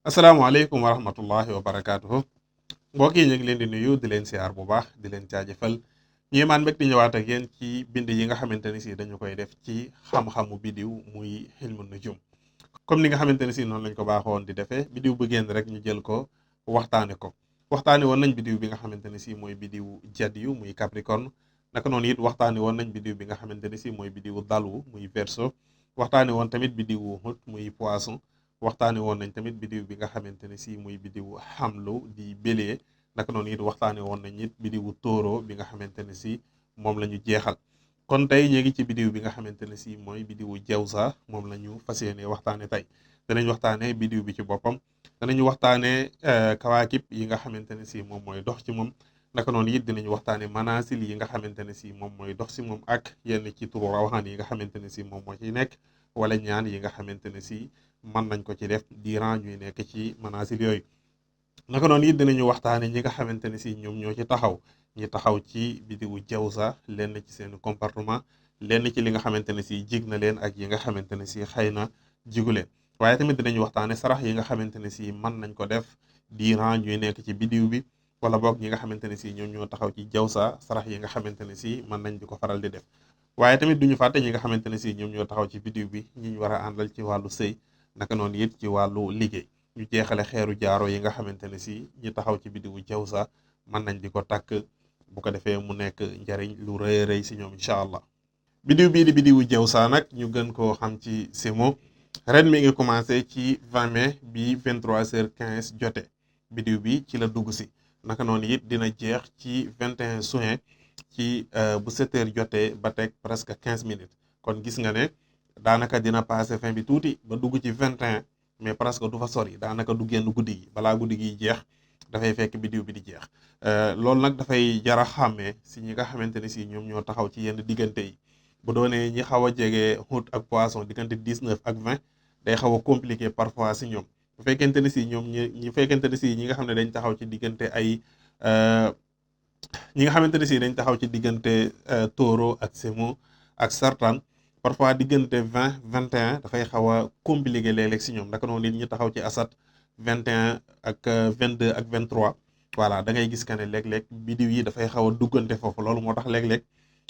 asalaamaaleykum wa rahmatullahi wa barakaatuhu mbokk yi ñu ngi leen di nuyu di leen siyaar bu baax di leen jaajëfal ñi maan mbég di ñëwaat ak yéen ci bind yi nga xamante ni si dañu koy def ci xam-xamu bidiw muy xilmu nujum comme ni nga xamante ne si noonu lañ ko baaxoon di defee bidiw bu génn rek ñu jël ko waxtaane ko waxtaane woon nañ bidiw bi nga xamante ne si mooy bidiw jadiyu muy capricorne naka noonu it waxtaane woon nañ bidiw bi nga xamante ne si mooy bidiwu dalu muy verseau waxtaane woon tamit bidiwu hut muy poisson waxtaane woon nañ tamit bidiw bi nga xamante ne si muy bidiwu xamlu di bélier naka noonu it waxtaane woon nañ it bidiwu tóoro bi nga xamante ne si moom la ñu jeexal kon tey ñu ngi ci bidiw bi nga xamante ne si mooy bidiwu jawsa moom la ñu fas yéene waxtaane tey danañ waxtaane bidiw bi ci boppam danañu waxtaane kawaakib yi nga xamante ne si moom mooy dox ci moom naka noonu it dinañu waxtaane manasil yi nga xamante ne si moom mooy dox si moom ak yenn ci turu rawaxaan yi nga xamante ne si moom moo ciy nekk wala ñaan yi nga xamante ne si mën nañ ko ci def diiran ñuy nekk ci manasil yooyu naka noonu it dinañu waxtaane ñi nga xamante ne si ñoom ñoo ci taxaw ñi taxaw ci bidiwu jawsa lenn ci seen comportement lenn ci li nga xamante ne si jig na leen ak yi nga xamante ne si xëy na jigu leen waaye tamit dinañu waxtaane sarax yi nga xamante ne si mën nañ ko def diiran ñuy nekk ci bidiw bi wala boog ñi nga xamante ne si ñoom ñoo taxaw ci jawsa sarax yi nga xamante ne si mën nañ di ko faral di def waaye tamit duñu fàtte ñi nga xamante ne si ñoom ñoo taxaw ci bidiw bi ñi ñu war a àndal ci wàllu sëy naka noonu it ci wàllu liggéey ñu jeexale xeeru jaaro yi nga xamante ne si ñi taxaw ci bidiwu jawsa mën nañ di ko takk bu ko defee mu nekk njariñ lu rëy rëy si ñoom incha allah bidiw bii di bidiwu jawsa nag ñu gën koo xam ci Semo ren mi ngi commencé ci 20 mai bi 23h15 jote bidiw bi ci la dugg si naka noonu it dina jeex ci 21 juin ci bu 7h jotee ba teg presque 15 minutes kon gis nga ne daanaka dina passé fin bi tuuti ba dugg ci 21 mais presque du fa sori daanaka du génn guddi gi balaa guddi gi jeex dafay fekk bidiw bi di jeex loolu nag dafay jara xàmmee si ñi nga xamante ne si ñoom ñoo taxaw ci yenn diggante yi bu doonee ñi xaw a jege Août ak Poisson diggante 19 ak 20 day xaw a compliqué parfois si ñoom bu fekkente ne si ñoom ñi fekkente ne si ñi nga xam ne dañ taxaw ci diggante ay ñi nga xamante ne si dañ taxaw ci diggante Taureau ak Semo ak Sartan parfois diggante 20 21 dafay xaw a compliqué léeg-léeg si ñoom naka noonu nit ñi taxaw ci Asat 21 ak 22 ak 23 voilà da ngay gis que ne léeg-léeg bidiw yi dafay xaw a duggante foofu loolu moo tax léeg-léeg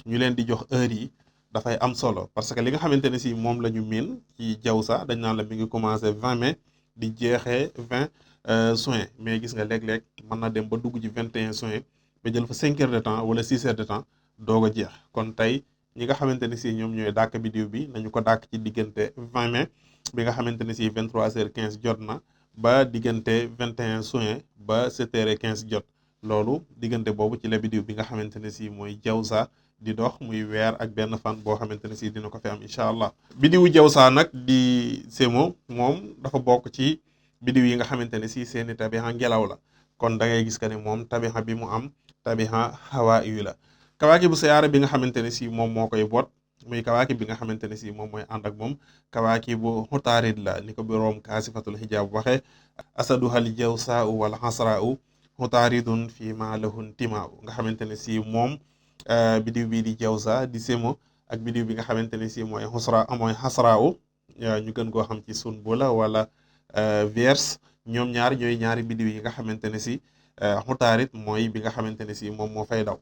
ñu leen di jox heure yi dafay am solo parce que li nga xamante ne si moom la ñu miin ci jawsa dañ naan la mi ngi commencé 20 mai di jeexee 20 juin mais gis nga léeg-léeg mën na dem ba dugg ci 21 juin ba jël fa 5 heures de temps wala 6 heures de temps doog a jeex kon tey ñi nga xamante ne si ñoom ñooy dàkk bidiw bi nañu ko dàkk ci diggante 20 mai bi nga xamante ne si 23h15 jot na ba diggante 21 juin ba 7h15 jot loolu diggante boobu ci la bidiw bi nga xamante ne si mooy jawsa di dox muy weer ak benn fan boo xamante ne si dina ko fi am incha allah bidiwu jawsa nag di Semo moom dafa bokk ci bidiw yi nga xamante ne si seeni tabixa ngelaw la kon da ngay gis que ne moom tabixa bi mu am tabixa hawa yu la kawaaki bu sayaara bi nga xamante ne si moom moo koy boot muy kawaaki bi nga xamante ne si moom mooy ànd ak moom kawaaki bu xutaarid la ni ko boroom kaasifatul xijaab waxe asaduhal jawsa u wal xasra u xutaaridun fi ma lahun timaaw nga xamante ne si moom bidiw bii di jawsa di Semo ak bidiw bi nga xamante ne si mooy xasra u ñu gën koo xam ci sunbula wala Vierge ñoom ñaar ñooy ñaari bidiw yi nga xamante ne si xutaarit mooy bi nga xamante ne si moom moo fay daw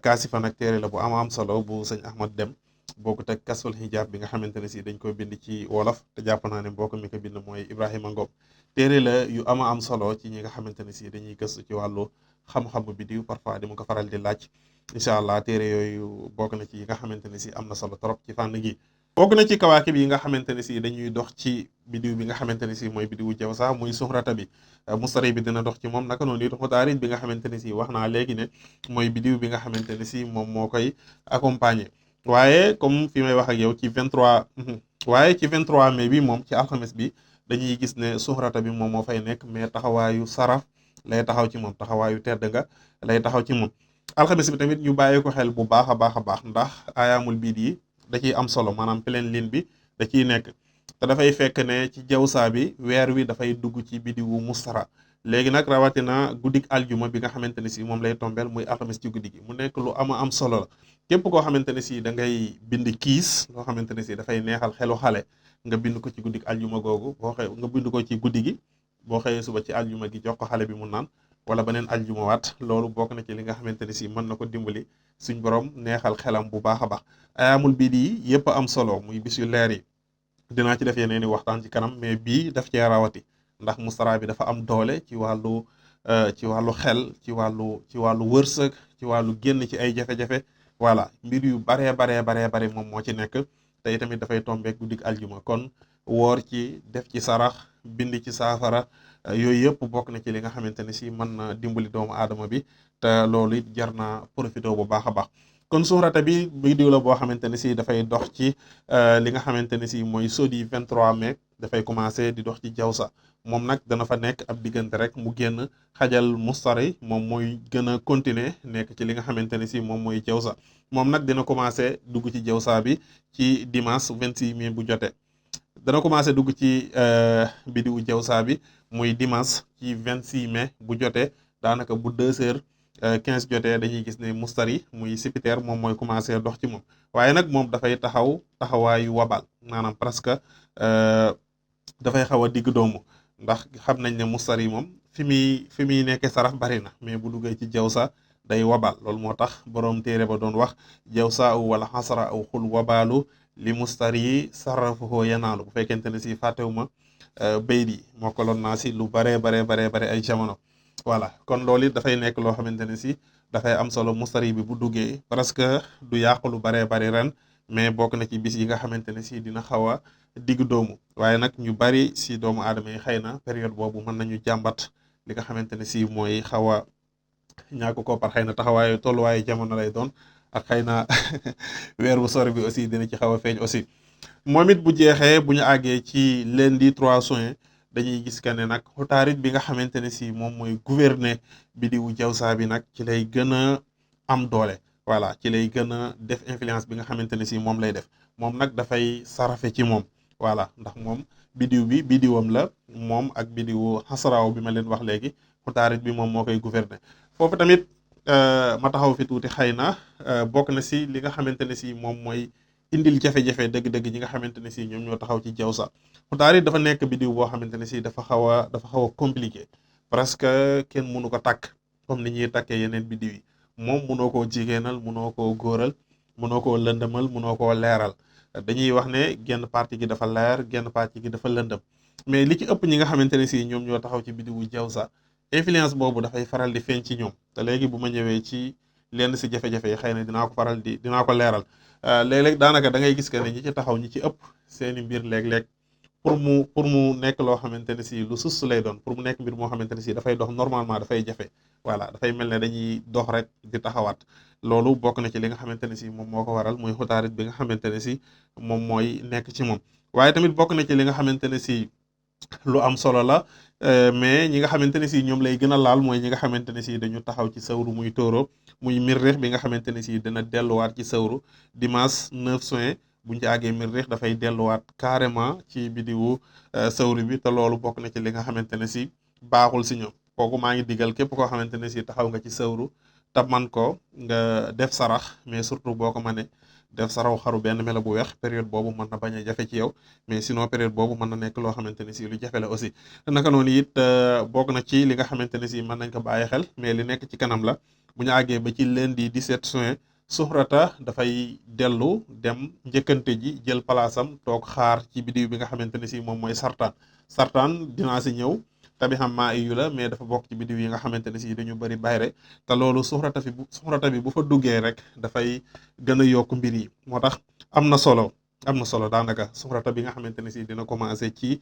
kaasifa nag téere la bu am solo bu sëñ Ahmad Dem boo ko teg kasful xijaab bi nga xamante ne si dañ ko bind ci wolof te jàpp naa ne mbokk mi ko bind mooy Ibrahima Ngom téere la yu am solo ci ñi nga xamante ne si dañuy gëstu ci wàllu xam-xamu bidiw parfois di ma ko faral di laaj incha allah téere yooyu bokk na ci yi nga xamante ne si am na solo trop ci fànn gi bokk na ci kawaakib yi nga xamante ne si dañuy dox ci bidiw bi nga xamante ne si mooy bidiwu jawsa muy suxrata bi mustari bi dina dox ci moom naka noonu it xutaarit bi nga xamante ne si wax naa léegi ne mooy bidiw bi nga xamante ne si moom moo koy accompagner waaye comme fi may wax ak yow ci 23 waaye ci 23 mai bi moom ci alxames bi dañuy gis ne suxrata bi moom moo fay nekk mais taxawaayu saraf lay taxaw ci moom taxawaayu tedd nga lay taxaw ci moom alxames bi tamit ñu bàyyi ko xel bu baax a baax ndax ayaamul biid yi da ciy am solo maanaam pleine lune bi da ciy nekk te dafay fekk ne ci jawsa bi weer wi dafay dugg ci bidiwu mustara léegi nag rawatina guddik aljuma bi nga xamante ne si moom lay tombeel muy alxames ci guddi gi mu nekk lu am solo la képp koo xamante ne si da ngay bind kiis loo xamante ne si dafay neexal xelu xale nga bind ko ci guddik aljuma googu nga bind ko ci guddi gi boo xëyee suba ci aljuma gi jox ko xale bi mu naan wala beneen aljuma waat loolu bokk na ci li nga xamante ne si mën na ko dimbali suñ borom neexal xelam bu baax a baax. ayaamul bii di yëpp am solo muy bis yu leer yi dinaa ci def yeneen i waxtaan ci kanam mais bii daf cee rawati ndax mustara bi dafa am doole ci wàllu xel ci wàllu wërsëg ci wàllu génn ci ay jafe-jafe voilà mbir yu baree bare moom moo ci nekk te tamit dafay tombeek guddik aljuma kon woor ci def ci sarax bind ci saafara yooyu yëpp bokk na ci li nga xamante ne si mën na dimbali doomu aadama bi te loolu it jar naa profité bu baax a baax kon suurata bi vidéo la boo xamante ne si dafay dox ci li nga xamante ne si mooy sodi 23 mai dafay commencé di dox ci jawsa moom nag dana fa nekk ab diggante rek mu génn xajal mustari moom mooy gën a continuer nekk ci li nga xamante ne si moom mooy jawsa moom nag dina commencé dugg ci jawsa bi ci dimanche 26 mai bu jotee dana commencé dugg ci bidiwu jawsa bi muy dimanche ci 26 mai bu jotee daanaka bu 2h15 jotee dañuy gis ne mustari muy sipiteer moom mooy commencé dox ci moom waaye nag moom dafay taxawaayu wabal maanaam presque dafay xaw a digg doomu ndax xam nañ ne mustari moom fi muy nekkee sarax bari na mais bu duggee ci jawsa day wabal loolu moo tax boroom téere ba doon wax jawsa aw wala xasra aw xul wabalu li mustari sarrafuhu yanaalu bu fekkente ne si fàttewuma bayt yi moo ko loon naa si lu bare ay jamono voilà kon loolu it dafay nekk loo xamante ne si dafay am solo mustari bi bu duggee parce que du yàq lu baree bari ren mais bokk na ci bis yi nga xamante ne si dina xaw a digg doomu waaye nag ñu bari si doomu aadama yi xëy na période boobu mën nañu jàmbat li nga xamante ne si mooy xaw a ñàkk ko par xëy na taxawaayu tolluwaayu jamono lay doon ak xëy na weer bu sori bi aussi dina ci xaw a feeñ aussi moom it bu jeexee bu ñu àggee ci lundi 3 juin dañuy gis que ne nag xutaarit bi nga xamante ne si moom mooy gouverner bidiwu jawsa bi nag ci lay gën a am doole voilà ci lay gën a def influence bi nga xamante ne si moom lay def moom nag dafay sarafe ci moom voilà ndax moom bidiwam la moom ak bidiwu xasaraaw bi ma leen wax léegi xutaarit bi moom moo koy gouverner foofu tamit ma taxaw fi tuuti xëy na bokk na si li nga xamante ne si moom mooy indil jafe-jafe dëgg-dëgg ñi nga xamante ne si ñoom ñoo taxaw ci jawsa xutaarit dafa nekk bidiw boo xamante ne si dafa xaw a compliqué parce que kenn mënu ko takk comme ni ñuy takkee yeneen bidiw yi moom mënoo koo jigéenal mënoo koo góoral mënoo koo lëndëmal mënoo koo leeral dañuy wax ne genn partie gi dafa leer genn partie gi dafa lëndëm mais li ci ëpp ñi nga xamante ne si ñoom ñoo taxaw ci bidiwu jawsa influence boobu dafay faral di feeñ ci ñoom te léegi bu ma ñëwee ci lenn si jafe-jafe yi xëy na dinaa ko leeral léeg-léeg daanaka da ngay gis que ne ñi ci taxaw ñi ci ëpp seeni mbir léeg-léeg pour mu nekk loo xamante ne si lu sus lay doon pour mu nekk mbir moo xamante ne si dafay dox normalement dafay jafe voilà dafay mel ne dañuy dox rek di taxawaat loolu bokk na ci li nga xamante ne si moom moo ko waral muy xutaarit bi nga xamante ne si moom mooy nekk ci moom waaye tamit bokk na ci li nga xamante ne si lu am solo la mais ñi nga xamante ne si ñoom lay gën a laal mooy ñi nga xamante ne si dañu taxaw ci sawru muy tóoro muy mirrix bi nga xamante ne si dina delluwaat ci sawru dimanche 9 juin bu ñu àggee mirrix dafay delluwaat carrément ci bidiwu sawru bi te loolu bokk na ci li nga xamante ne si baaxul si ñoom kooku maa ngi digal képp koo xamante ne si taxaw nga ci sawru te man ko nga def sarax mais surtout boo ko mënee def saraw xaru benn melo bu weex période boobu mën na bañ a jafe ci yow mais sinon période boobu mën na nekk loo xamante ne si lu jafe la aussi naka noonu it bokk na ci li nga xamante ne si mën nañ ko bàyyi xel mais li nekk ci kanam la bu ñu àggee ba ci lundi 17 juin suxrata dafay dellu dem njëkkante ji jël palaasam toog xaar ci bidiw bi nga xamante ne si moom mooy sartaan dinaa si ñëw tabi xam maa iyu la mais dafa bokk ci bidiw yi nga xamante ne si dañu bëri bayre te loolu suxrata bi bu fa duggee rek dafay gën a yokk mbir yi moo tax am na solo daanaka suxrata bi nga xamante ne si dina commencé ci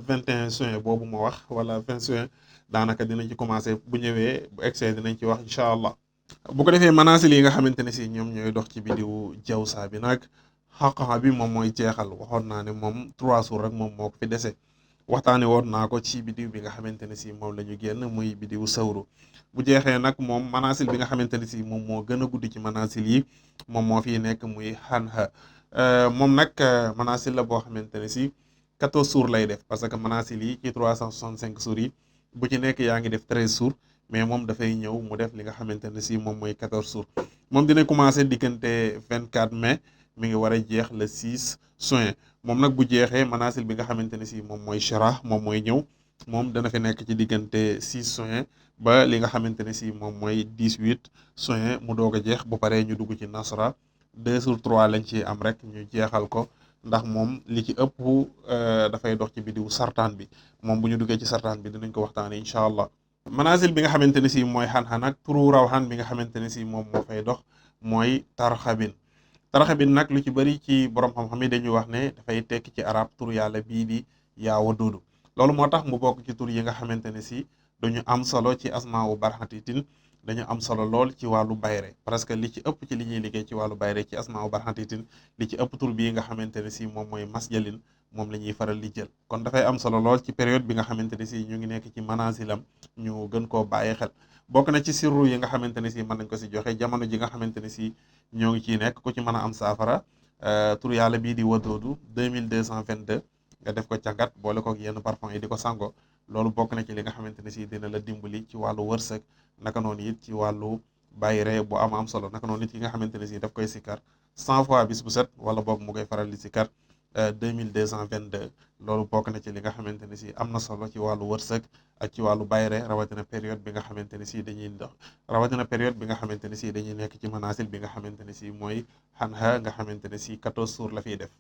21 juin boobu ma wax wala 20 juin daanaka dinañ ci commencé bu ñëwee bu egsee dinañ ci wax incha allah bu ko defee manaasil yi nga xamante ne si ñoom ñooy dox ci bidiwu jawsa bi nag xaqaxa bi moom mooy jeexal waxoon naa ne moom 3 jours rek moom moo ko fi dese waxtaane woon naa ko ci bidiw bi nga xamante ne si moom la ñu génn muy bidiwu sawru bu jeexee nag moom manaasil bi nga xamante ne si moom moo gën a guddi ci manaasil yi moom moo fiy nekk muy xanha moom nag manaasil la boo xamante ne si 14 jours lay def parce que manaasil yi ci 365 jours yi bu ci nekk yaa ngi def 13 jours mais moom dafay ñëw mu def li nga xamante ne si moom mooy 14 jours moom dina commencé diggante 24 mai mi ngi war a jeex le 6 juin moom nag bu jeexee manaasil bi nga xamante ne si moom mooy shara moom mooy ñëw moom dana fi nekk ci diggante 6 juin ba li nga xamante ne si moom mooy 18 juin mu doog a jeex bu paree ñu dugg ci nasra 2 sur 3 lañ ci am rek ñu jeexal ko ndax moom li ci ëpp dafay dox ci biddiwu sartaan bi moom bu ñu duggee ci sartaan bi dinañ ko waxtaane incha allah. manazil bi nga xamante ne si mooy xan-xan ak turu rawxaan bi nga xamante ne si moom moo fay dox mooy tarxabin. tarxabin nag lu ci bëri ci borom xam-xam yi dañuy wax ne dafay tekki ci arab turu yàlla bii di yaa waduudu loolu moo tax mu bokk ci tur yi nga xamante ne si dañu am solo ci asmaa u barxatitin dañu am solo lool ci wàllu bayre parce que li ci ëpp ci li ñuy liggéey ci wàllu bayre ci asmaa u barxatitin li ci ëpp tur bii nga xamante ne si moom mooy masjalin moom la ñuy faral di jël kon dafay am solo lool ci période bi nga xamante ne si ñu ngi nekk ci manasilam ñu gën koo bàyyi xel bokk na ci sirru yi nga xamante ne si mën nañ ko si joxe jamono ji nga xamante ne si ñoo ngi ciy nekk ku ci mën a am saafara tur yàlla bii di wadoodu 2222 nga def ko càngat boole ko ak yenn parfum yi di ko sango loolu bokk na ci li nga xamante ne si dina la dimbali ci wàllu wërsëg naka noonu it ci wàllu bayre bu am solo naka noonu it yi nga xamante ne si daf koy sikkar 100 fois bis bu set wala boog mu koy faral di sikkar 2222 loolu bokk na ci li nga xamante ne si am na solo ci wàllu wërsëg ak ci wàllu bayre rawatina période bi nga xamante ne si dañuy dox rawatina période bi nga xamante ne si dañuy nekk ci manasil bi nga xamante ne si mooy xanha nga xamante ne si 14 jours la fiy def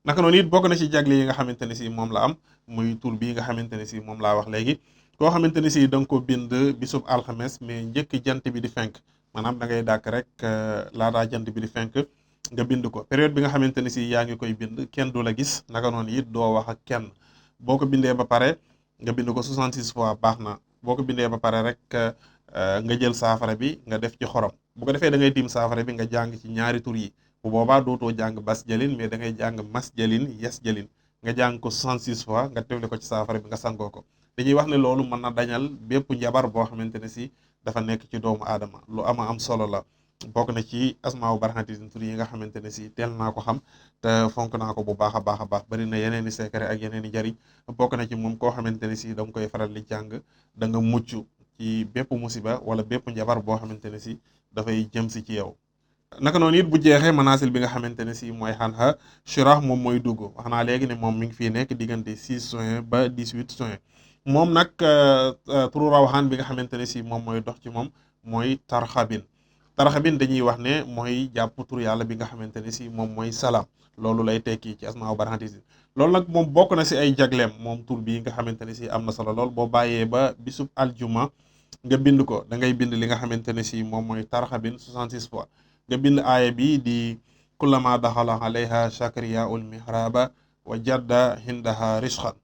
naka noonu it bokk na ci jagle yi nga xamante ne si moom la am muy tur bii nga xamante ne si moom laa wax léegi koo xamante ne si da nga ko bind bisub alxames mais njëkk jant bi di fenk maanaam da ngay dàkk rek laataa jant bi di fenk nga bind ko période bi nga xamante ne si yaa ngi koy bind kenn du la gis naka noonu it doo wax ak kenn boo ko bindee ba pare nga bind ko 66 fois baax na boo ko bindee ba pare rek nga jël saafara bi nga def ci xorom bu ko defee da ngay tiim saafara bi nga jàng ci ñaari tur yi bu boobaa dootoo jàng bas jalin mais da ngay jàng mas jalin yes jalin nga jàng ko 66 fois nga tefle ko ci saafara bi nga sangoo ko dañuy wax ne loolu mën na dañal bépp njabar boo xamante ne si dafa nekk ci doomu aadama lu ama am solo la bokk na ci asmaawu barxantitin tur yi nga xamante ne si teel naa ko xam te fonk naa ko bu baax a baax a baax bari na yeneen i secret ak yeneen i jariñ bokk na ci moom koo xamante ne si da nga koy faral di jàng da nga mucc ci bépp musiba wala bépp njabar boo xamante ne si dafay jëm si ci yow naka noonu it bu jeexee manaasil bi nga xamante ne si mooy xanxa shurah moom mooy dugg wax naa léegi ne moom mi ngi fii nekk diggante 6 juin ba 18 juin moom nag turu rawxaan bi nga xamante ne si moom mooy dox ci moom mooy tarxabin tarxabin dañuy wax ne mooy jàpp tur yàlla bi nga xamante ne si moom mooy salaam loolu lay tekki ci asmaa barxantisin loolu nag moom bokk na si ay jagleem moom tur bii nga xamante ne si am na solo lool boo bàyyee ba bisub aljuma nga bind ko da ngay bind li nga xamante ne si moom mooy tarxabin 66 fois nga bind aaya bi di kullama daxala alayha shakriya ul mihraba wa jadda hindaha rishqan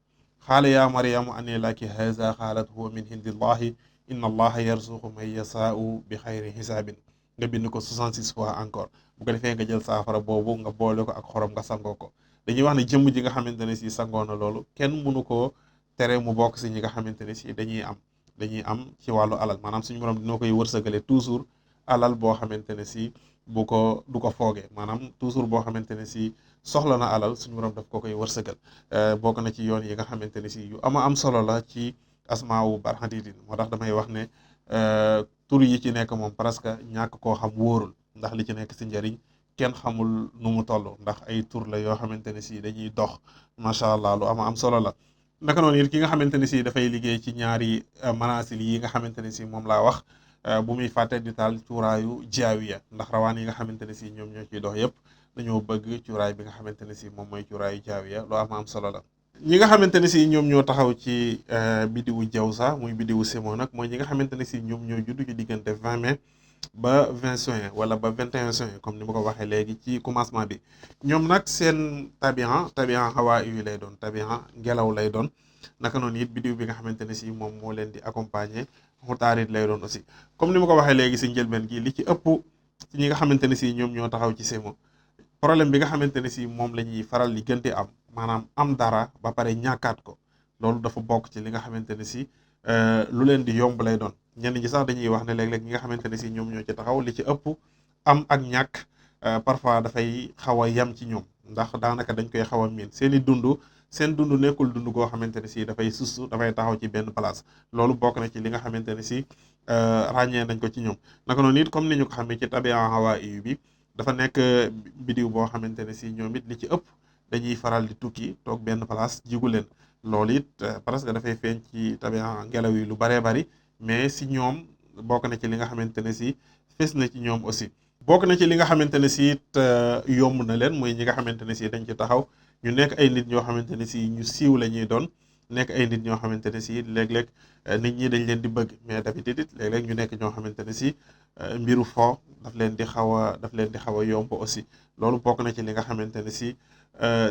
xaala ya mariamu anni laki haza xaalat huwa min hindillahi inna allaha yarzuqu man yasaau bi xayri xisaabin nga bind ko 66 fois encore bu ko defee nga jël saafara boobu nga boole ko ak xorom nga sangoo ko dañuy wax ne jëmm ji nga xamante ne si sangoo na loolu kenn mënu koo tere mu bokk si ñi nga xamante ne si dañuy am ci wàllu alal maanaam suñu borom dina koy wërsëgale toujours alal boo xamante ne si du ko foogee maanaam toujours boo xamante ne si soxla na alal suñu borom daf ko koy wërsëgal bokk na ci yoon yi nga xamante ne si yu am solo la ci asmaawu barxantitin moo tax damay wax ne tur yi ci nekk moom presque ñàkk koo xam wóorul ndax li ci nekk si njëriñ kenn xamul nu mu toll ndax ay tur la yoo xamante ne si dañuy dox macha allah lu am solo la naka noonu it ki nga xamante ne si dafay liggéey ci ñaari manasil yi nga xamante ne si moom laa wax bu muy fàtte di taal cuuraayu jaawiya ndax rawaan yi nga xamante ne si ñoom ñoo ciy dox yëpp dañoo bëgg cuuraay bi nga xamante ne si moom mooy cuuraayu jaawiya lu am solo la ñi nga xamante ne si ñoom ñoo taxaw ci bidiwu jawsa muy bidiwu semo nag mooy ñi nga xamante ne si ñoom ñoo judd ci diggante 20 mai ba 20 juin wala ba 21 juin comme ni ma ko waxee léegi ci commencement bi ñoom nag seen tabian xawaa yu lay doon tabian ngelaw lay doon naka noonu it bidiw bi nga xamante ne si moom moo leen di accompagner xutaarit lay doon aussi comme ni ma ko waxee léegi si njëlbeen gi li ci ëpp ci ñi nga xamante ne si ñoom ñoo taxaw ci semo problème bi nga xamante ne si moom la ñuy faral di gënte am maanaam am dara ba pare ñàkkaat ko loolu dafa bokk ci li nga xamante ne si lu leen di yomb lay doon ñenn ñi sax dañuy wax ne léeg-léeg ñi nga xamante ne si ñoom ñoo ci taxaw li ci ëpp am ak ñàkk parfois dafay xaw a yem ci ñoom ndax daanaka dañ koy xaw a miin seen dund nekkul dund goo xamante ne si dafay sustu dafay taxaw ci benn place loolu bokk na ci li nga xamante ne si ràññee nañ ko ci ñoom naka noonu it comme ni ñu ko xamee ci tabian hawa iyu bi dafa nekk bidiw boo xamante ne si ñoom it li ci ëpp dañuy faral di tukki toog benn place jigu leen loolu it presque dafay feeñ ci tabian ngelaw yi lu baree bari mais si ñoom bokk na ci li nga xamante ne si fes na ci ñoom aussi. bokk na ci li nga xamante ne si it yomb na leen mooy ñi nga xamante ne si dañ ci taxaw ñu nekk ay nit ñoo xamante ne si ñu siiw la ñuy doon nekk ay nit ñoo xamante ne si léeg-léeg nit ñi dañ leen di bëgg mais d'habitude it léeg-léeg ñu nekk ñoo xamante ne si mbiru fo daf leen di xaw a yomb aussi. loolu bokk na ci li nga xamante ne si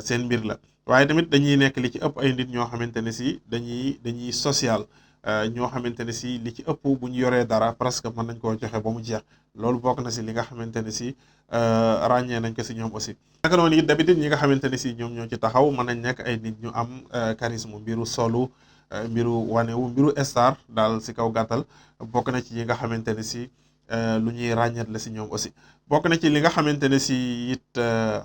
seen mbir la waaye tamit dañuy nekk li ci ëpp ay nit ñoo xamante ne si dañuy social. ñoo xamante ne si li ci ëpp bu ñu yoree dara presque mën nañ koo joxe ba mu jeex loolu bokk na si li nga xamante ne si ràññee nañ ko si ñoom aussi. naka noonu it d'habitude ñi nga xamante ne si ñoom ñoo ci taxaw mën nañ nekk ay nit ñu am charisme mbiru solu mbiru wanewu mbiru star daal si kaw gàttal bokk na ci yi nga xamante ne si lu ñuy ràññeet la si ñoom aussi. bokk na ci li nga xamante ne si it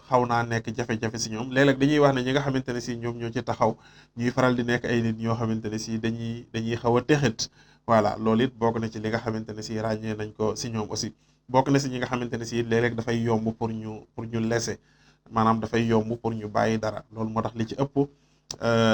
xaw naa nekk jafe-jafe si ñoom léeg-léeg dañuy wax ne ñi nga xamante ne si ñoom ñoo ci taxaw ñuy faral di nekk ay nit ñoo xamante ne si dañuy xaw a texit voilà loolu it bokk na ci li nga xamante ne si ràññee nañ ko si ñoom aussi. bokk na si ñi nga xamante ne si léeg-léeg dafay yomb pour ñu laisser maanaam dafay yomb pour ñu bàyyi dara loolu moo tax li ci ëpp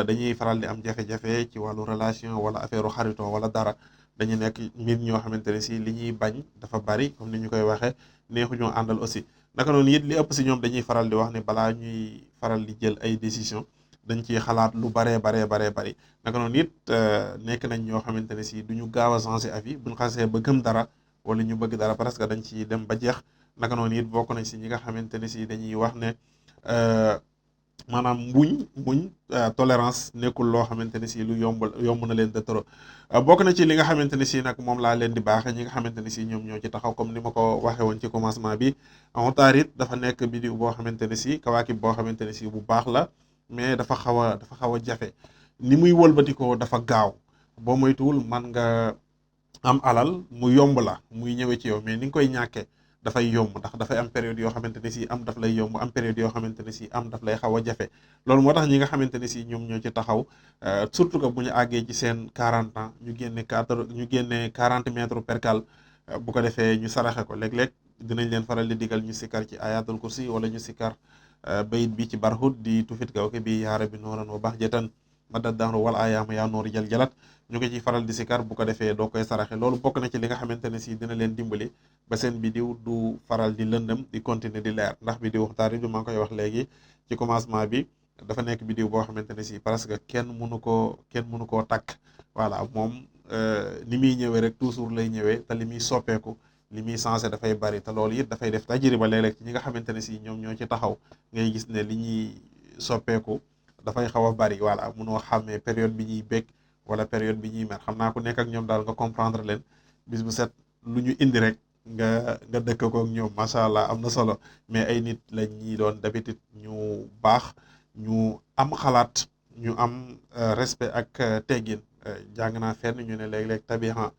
dañuy faral di am jafe-jafe ci wàllu relation wala affaire xaritoo wala dara. dañu nekk nit ñoo xamante ne si li ñuy bañ dafa bari comme ni ñu koy waxee neexuñoo àndal aussi. naka noonu it li ëpp si ñoom dañuy faral di wax ne balaa ñuy faral di jël ay décision dañ ciy xalaat lu baree bari. naka noonu it nekk nañ ñoo xamante ne si duñu gaaw a changer avis buñ xasee ba gëm dara wala ñu bëgg dara parce que dañ ciy dem ba jeex. naka noonu it bokk nañ si ñi nga xamante ne si dañuy wax ne maanaam muñ tolérance nekkul loo xamante ne si lu yomb na leen de trop. bokk na ci li nga xamante ne si nag moom laa leen di baaxe ñi nga xamante ne si ñoom ñoo ci taxaw comme ni ma ko waxe woon ci commencement bi. Utaarid dafa nekk biddiw boo xamante ne si kawaakib boo xamante ne si bu baax la mais dafa xaw a jafe ni muy wëlbatikoo dafa gaaw boo moytuwul man nga am alal mu yomb la muy ñëwee ci yow mais ni nga koy ñàkkee dafay yomb ndax dafay am période yoo xamante ne si am daf lay yomb am période yoo xamante ne si am daf lay xaw a jafe. loolu moo tax ñi nga xamante ne si ñoom ñoo ci taxaw surtout que bu ñu àggee ci seen 40 ans ñu génne 40 mètres percale bu ko defee ñu saraxe ko léeg-léeg dinañ leen faral di digal ñu sikkar ci ayatul kursi wala ñu sikkar bayit bi ci barhut di tufit gaw ke bi yaara bi nooran wa bax jëtan madda daxru wal ayaama yaa noori jal jalat ñu ko ci faral di sikkar bu ko defee doo koy saraxe loolu bokk na ci li nga xamante ne si dina leen dimbali ba seen bidiw du faral di lëndëm di continuer di leer ndax bidiw Utaarid bi maa ngi koy wax léegi ci commencement bi dafa nekk bidiw boo xamante ne si parce que kenn mënu koo takk voilà moom ni muy ñëwee rek toujours lay ñëwee te li muy soppeeku li muy changé dafay bari te loolu it dafay def tajriba léeg-léeg ci ñi nga xamante ne si ñoom ñoo ci taxaw ngay gis ne li ñuy soppeeku dafay xaw a bari voilà munoo xàmmee période bi ñuy bég wala période bi ñuy mer xam naa ku nekk ak ñoom daal nga comprendre leen bis bu set lu ñu indi rek nga dëkk kook ñoom macha allah am na solo mais ay nit lañ ñi doon d'habitude ñu baax ñu am xalaat ñu am respect ak teggin jàng naa fenn ñu ne léeg-léeg tabihan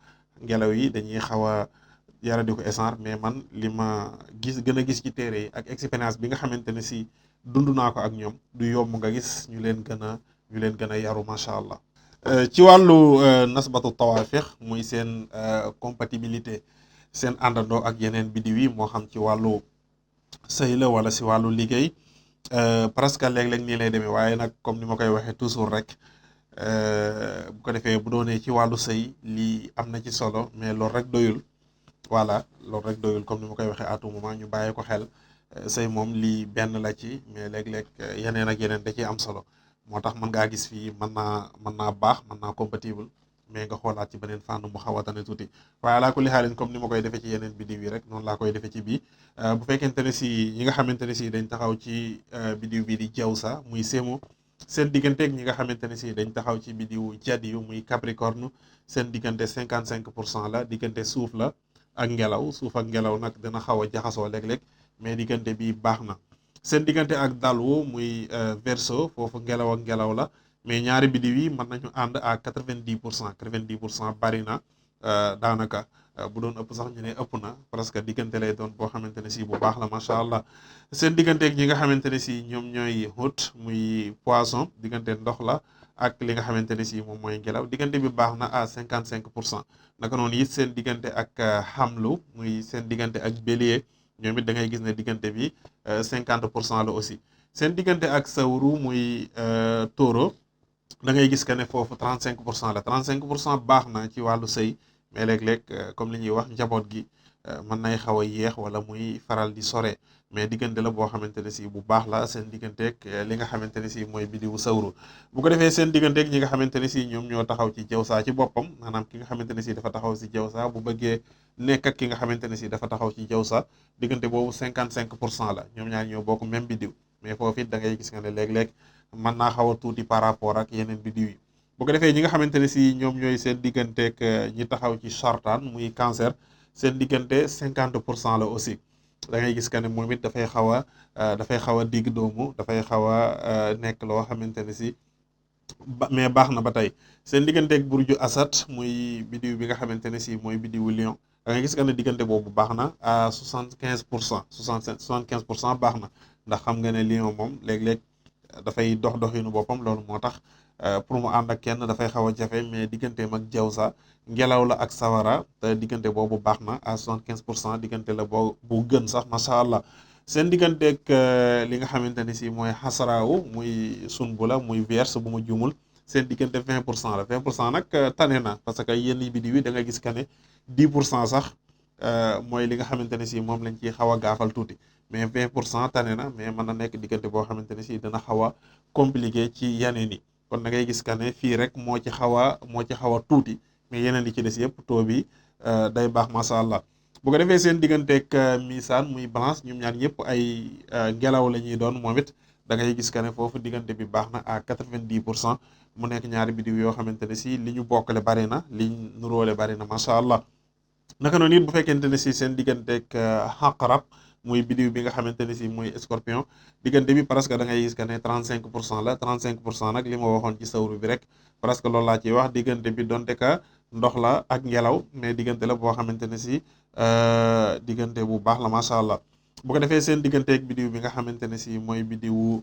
ngelaw yi dañuy xaw a yara di ko essence mais man li ma gën a gis ci téere yi ak expérience bi nga xamante ne si dund naa ko ak ñoom du yomb nga gis ñu leen gën a yaru macha allah. ci wàllu nasbatu tawaafiq muy seen compatibilité seen àndandoo ak yeneen biddiw yi moo xam ci wàllu sëy la wala si wàllu liggéey presque léeg-léeg nii lay demee waaye nag comme ni ma koy waxee toujours rek bu ko defee bu doonee ci wàllu sëy lii am na ci solo mais loolu rek doyul voilà loolu rek doyul comme ni ma koy waxee à tout moment ñu bàyyi ko xel sëy moom lii benn la ci mais léeg-léeg yeneen ak yeneen da ciy am solo moo tax mën ngaa gis fii mën naa baax mën naa compatible mais nga xoolaat ci beneen fànn mu xaw a tane tuuti waaye alaa kulli xaalin comme ni ma koy defee ci yeneen biddiw yi rek noonu laa koy defee ci bii bu fekkente ne si ñi nga xamante ne si dañ taxaw ci biddiw bi di Jawsa muy Sémo seen digganteeg ñi nga xamante ne si dañ taxaw ci biddiw Jadi yu muy Capricorne seen diggante 55% la diggante suuf la ak ngelaw suuf ak ngelaw nag dina xaw a jaxasoo léeg-léeg mais diggante bi baax na seen diggante ak Dalwu muy Verseau foofu ngelaw ak ngelaw la mais ñaari biddiw yi mën nañu ànd à 90% bari na daanaka bu doon ëpp sax ñu ne ëpp na parce que diggante lay doon boo xamante ne si bu baax la macha allah seen digganteeg ñi nga xamante ne si ñoom ñooy Hut muy Poisson diggante ndox la ak li nga xamante ne si moom mooy ngelaw diggante bi baax na à 55% naka noonu it seen diggante ak Xamlu muy seen diggante ak Bélier ñoom it da ngay gis ne diggante bi 50% la aussi seen diggante ak Sawru muy Taureau da ngay gis que ne foofu 35% la 35% baax na ci wàllu sëy mais léeg-léeg comme li ñuy wax njaboot gi mën nay xaw a yéex wala muy faral di sore mais diggante la boo xamante ne si bu baax la seen digganteeg li nga xamante ne si mooy bidiwu sawru bu ko defee seen digganteeg ñi nga xamante ne si ñoom ñoo taxaw ci jawsa ci boppam maanaam ki nga xamante ne si dafa taxaw si jawsa bu bëggee nekk ak ki nga xamante ne si dafa taxaw ci jawsa diggante boobu 55% la ñoom ñaar ñoo bokk même bidiw mais foofu it da ngay gis nga ne léeg-léeg mën naa xaw a tuuti par rapport ak yeneen bidiw yi bu ko defee ñi nga xamante ne si ñoom ñooy seen digganteeg ñi taxaw ci sartaan muy cancer seen diggante 50% la aussi da ngay gis que ne moom it dafay xaw a digg doomu dafay xaw a nekk loo xamante ne si mais baax na ba tey seen digganteeg burju asad muy bidiw bi nga xamante ne si mooy bidiwu lion da ngay gis que ne diggante boobu baax na à 75% 75% baax na ndax xam nga ne lion moom léeg-léeg dafay doxinu boppam loolu moo tax pour mu ànd ak kenn dafay xaw a jafe mais digganteem ak jawsa ngelaw la ak sawara te diggante boobu baax na à 75% diggante la bu gën sax macha allah seen digganteeg li nga xamante ne si mooy xasaraawu muy sunbula muy vierge bu ma juumul seen diggante 20% la 20% nag tane na parce que yenn biddiw yi da nga gis que ne 10% sax mooy li nga xamante ne si moom lañ ciy xaw a gaafal tuuti mais 20% tane na mais mën na nekk diggante boo xamante ne si dana xaw a compliqué ci yeneen yi kon da ngay gis que ne fii rek moo ci xaw a tuuti mais yeneen yi ci des yëpp taux bi day baax macha allah bu ko defee seen digganteeg misaan muy balance ñoom ñaar ñëpp ay ngelaw la ñuy doon moom it da ngay gis que ne foofu diggante bi baax na à 90% mu nekk ñaari bidiw yoo xamante ne si li ñu bokkale bari na li ñu nuróole bari na macha allah naka noonu it bu fekkente ne si seen digganteeg xaqarab muy bidiw bi nga xamante ne si mooy scorpion diggante bi presque da ngay gis que ne 35% la 35% nag li ma waxoon ci sawru bi rek presque loolu laa ciy wax diggante bi donte ka ndox la ak ngelaw mais diggante la boo xamante ne si diggante bu baax la macha allah bu ko defee seen digganteeg bidiw bi nga xamante ne si mooy bidiwu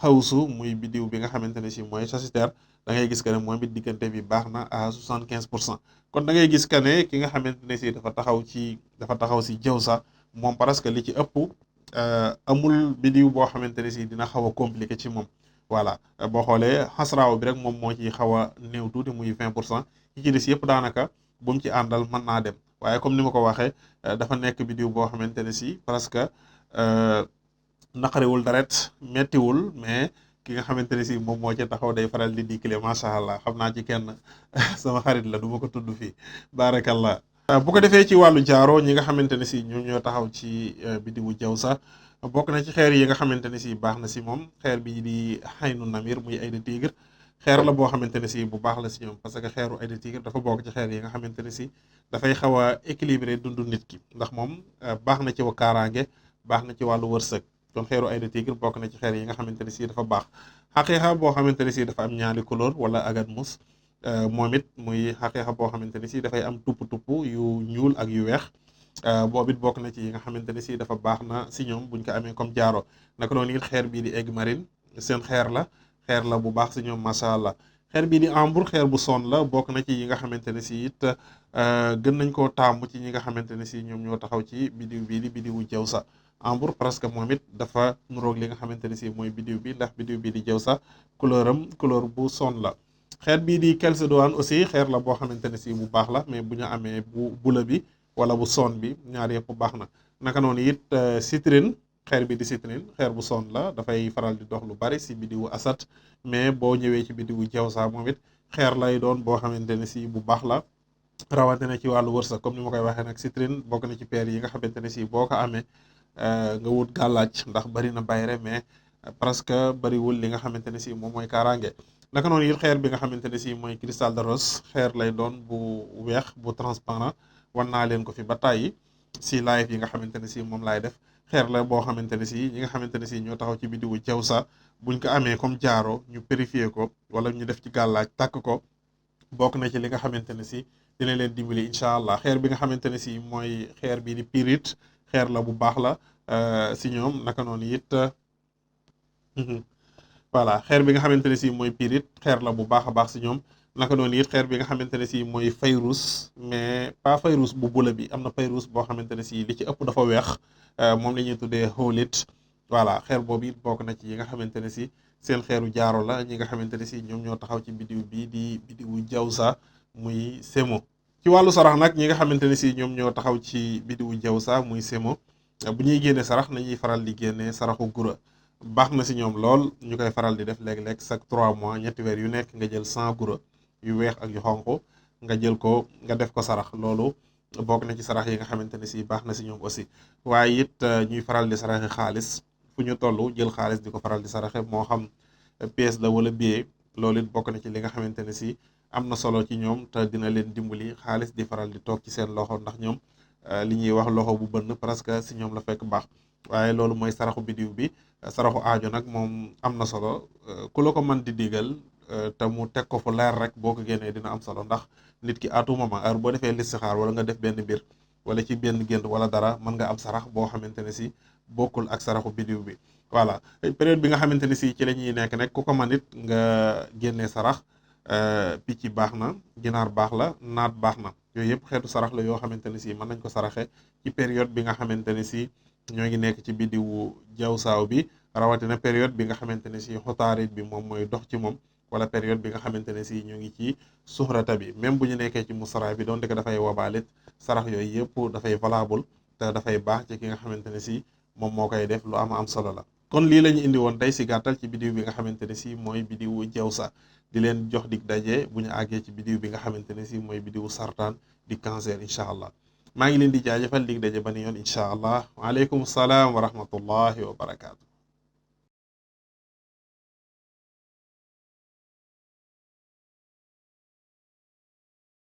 xawsu muy bidiw bi nga xamante ne si mooy sagittaire da ngay gis que ne moom it diggante bi baax na à 75% kon da ngay gis que ne ki nga xamante ne si dafa taxaw si jawsa moom parce que li ci ëpp amul bidiw boo xamante ne si dina xaw a compliqué ci moom voilà boo xoolee xasraaw bi rek moom moo ci xaw a néew tuuti muy 20% yi ci des yëpp daanaka bu mu ci àndal mën naa dem waaye comme ni ma ko waxee dafa nekk bidiw boo xamante ne si parce que naqariwul deret mettiwul mais ki nga xamante ne si moom moo ci taxaw day faral di dikkile macha allah xam naa ci kenn sama xarit la du ma ko tudd fii baarakallah bu ko defee ci wàllu jaaro ñi nga xamante ne si ñoom ñoo taxaw ci bidiwu jawsa bokk na ci xeer yi nga xamante ne si baax na si moom xeer bi di xaynu namir muy ay de tigre xeer la boo xamante ne si bu baax la si ñoom parce que xeeru ay de tigre dafa bokk ci xeer yi nga xamante ne si dafay xaw a équilibré dundu nit ki ndax moom baax na ci wa kaaraange baax na ci wàllu wërsëg kon xeeru ay de tigre bokk na ci xeer yi nga xamante ne si dafa baax xaqiiqa boo xamante ne si dafa am ñaari couleur wala agat mus moom it muy xaqiiqa boo xamante ne si dafay am tupp-tupp yu ñuul ak yu weex boobu it bokk na ci yi nga xamante ne si dafa baax na si ñoom buñ ko amee comme jaaro naka noonu it xeer bii di aigue marine seen xeer la bu baax si ñoom macha allah xeer bii di ambre xeer bu son la bokk na ci yi nga xamante ne si it gën nañ koo taamu ci ñi nga xamante ne si ñoom ñoo taxaw ci bidiw bii di bidiwu jawsa ambre presque moom it dafa nuroog li nga xamante ne si mooy bidiw bi ndax bidiw bii di jawsa couleur bu son la xeer bii di chalcédoine aussi xeer la boo xamante ne si bu baax la mais bu ñu amee bu bula bi wala bu son bi ñaar yëpp baax na naka noonu it citrine xeer bi di citrine xeer bu son la dafay faral di dox lu bari si bidiwu asat mais boo ñëwee ci bidiwu jawsa moom it xeer lay doon boo xamante ne si bu baax la rawatina ci wàllu wërsëg comme ni ma koy waxee nag citrine bokk na ci peer yi nga xamante ne si boo ko amee nga wut gàllaaj ndax bari na bayre mais presque bariwul li nga xamante ne si moom mooy kaaraange naka noonu it xeer bi nga xamante ne si mooy cristal de rose xeer lay doon bu weex bu transparent wan naa leen ko fi ba tàyyi si live yi nga xamante ne si moom laay def xeer la boo xamante ne si ñi nga xamante ne si ñoo taxaw ci bidiwu jawsa buñ ko amee comme jaaro ñu purifier ko wala ñu def ci gàllaaj tàkk ko bokk na ci li nga xamante ne si dina leen dimbali incha allah xeer bi nga xamante ne si mooy xeer bi di pirite xeer la bu baax la si ñoom naka noonu it voilà xeer bi nga xamante ne si mooy pirite xeer la bu baax a baax si ñoom naka noonu it xeer bi nga xamante ne si mooy fayrus mais pas fayrus bu bula bi am na fayrus boo xamante ne si li ci ëpp dafa weex moom la ñuy tuddee xoolit voilà xeer boobu it bokk na ci yi nga xamante ne si seen xeeru jaaro la ñi nga xamante ne si ñoom ñoo taxaw ci biddiw bii di biddiwu jawsa muy semo. ci wàllu sarax nag ñi nga xamante ne si ñoom ñoo taxaw ci biddiwu jawsa muy semo bu ñuy génne sarax nañuy faral di génne saraxu gura. baax na si ñoom lool ñu koy faral di def léeg-léeg chaque 3 mois ñetti weer yu nekk nga jël 100 gura yu weex ak yu xonq nga jël ko nga def ko sarax loolu bokk na ci sarax yi nga xamante ne si baax na si ñoom aussi. waaye it ñuy faral di saraxe xaalis fu ñu toll jël xaalis di ko faral di saraxe moo xam pièce la wala billet loolu it bokk na ci li nga xamante ne si am na solo ci ñoom te dina leen dimbali xaalis di faral di toog ci seen loxo ndax ñoom li ñuy wax loxo bu bënn presque si ñoom la fekk baax. waaye loolu mooy saraxu biddiw bi. saraxu aajo nag moom am na solo ku la ko mën di digal te mu teg ko fu leer rek boo ko génnee dina am solo ndax nit ki à tout moment heure boo defee listixaar wala nga def benn mbir wala ci benn gént wala dara mën nga am sarax boo xamante ne si bokkul ak saraxu biddiw bi. voilà période bi nga xamante ne si ci la ñuy nekk nag ku ko mën it nga génnee sarax picc baax na ginaar baax la naat baax na yooyu yëpp xeetu sarax la yoo xamante ne si mën nañ ko saraxe ci période bi nga xamante ne si ñoo ngi nekk ci biddiwu jawsaaw bi rawatina période bi nga xamante ne si xutaarit bi moom mooy dox ci moom wala période bi nga xamante ne si ñoo ngi ci suxrata bi même bu ñu nekkee ci musara bi donte ko dafay wabaalit sarax yooyu yëpp dafay valable te dafay baax ci ki nga xamante ne si moom moo koy def lu am solo la. kon lii la ñu indi woon tey si gàttal ci biddiw bi nga xamante ne si mooy biddiwu jawsa di leen jox dig daje bu ñu àggee ci biddiw bi nga xamante ne si mooy biddiwu sartaan di cancer incha allah. maa ngi leen di jaajëfal dig daje ba ni yoon incha allah waaleykum salaam wa rahmatullahi wa barakaatu.